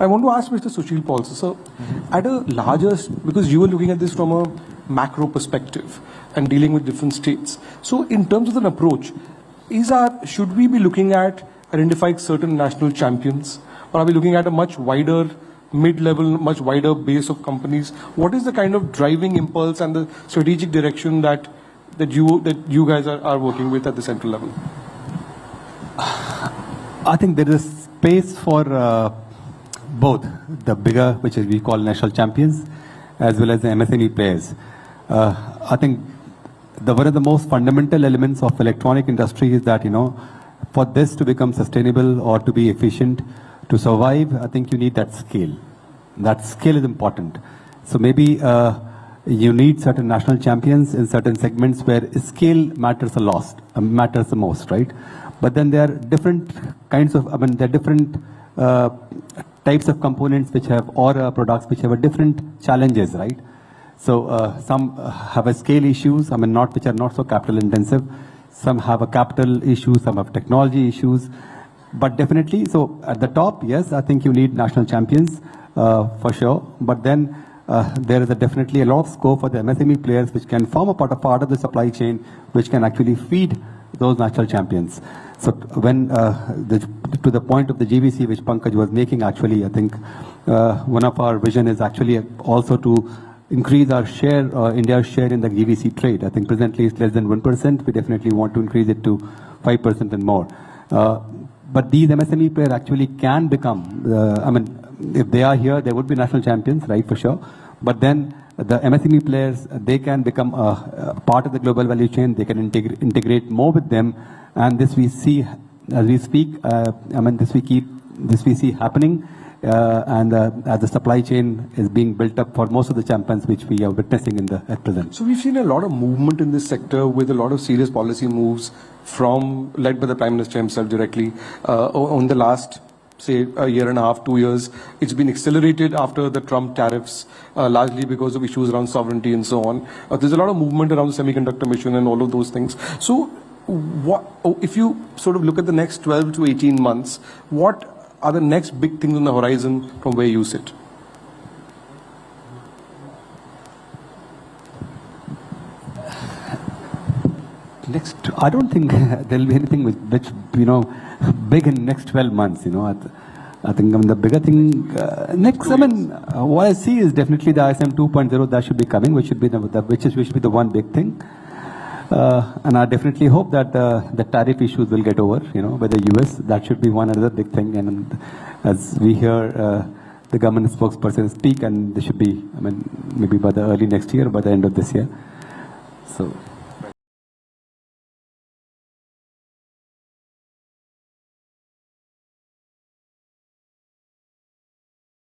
I want to ask Mr. Sushil Pal, so at a larger, because you were looking at this from a macro perspective and dealing with different states. So in terms of an approach, should we be looking at identifying certain national champions, or are we looking at a much wider mid-level, much wider base of companies? What is the kind of driving impulse and the strategic direction that you guys are working with at the central level? I think there is space for both the bigger, which is we call national champions, as well as the MSME players. I think one of the most fundamental elements of electronic industry is that, for this to become sustainable or to be efficient, to survive, I think you need that scale. That scale is important. So maybe you need certain national champions in certain segments where scale matters matters the most, right? But then there are different kinds of, there are different types of components which have, or products which have different challenges, right? So some have a scale issues, which are not so capital intensive. Some have a capital issue, some have technology issues. But definitely, so at the top, yes, I think you need national champions for sure. But then there is definitely a lot of scope for the MSME players which can form a part of the supply chain, which can actually feed those national champions. So when to the point of the GVC which Pankaj was making, actually, I think one of our vision is actually also to increase our share, India's share in the GVC trade. I think presently it's less than 1%. We definitely want to increase it to 5% and more. But these MSME players actually can become, if they are here, they would be national champions, right, for sure. But then the MSME players, they can become a part of the global value chain. They can integrate more with them. And this we see as we speak, this we see happening. As the supply chain is being built up for most of the champions which we are witnessing at present. So we've seen a lot of movement in this sector with a lot of serious policy moves led by the Prime Minister himself directly on the last, say, a year and a half, 2 years. It's been accelerated after the Trump tariffs, largely because of issues around sovereignty and so on. There's a lot of movement around the semiconductor mission and all of those things. So if you sort of look at the next 12 to 18 months, what are the next big things on the horizon from where you sit? Next, I don't think there'll be anything which big in next 12 months. I think the bigger thing next. What I see is definitely the ISM 2.0 that should be coming, which should be the one big thing. And I definitely hope that the tariff issues will get over, by the US. That should be one other big thing. And as we hear the government spokesperson speak, and they should be, maybe by the early next year, by the end of this year. So.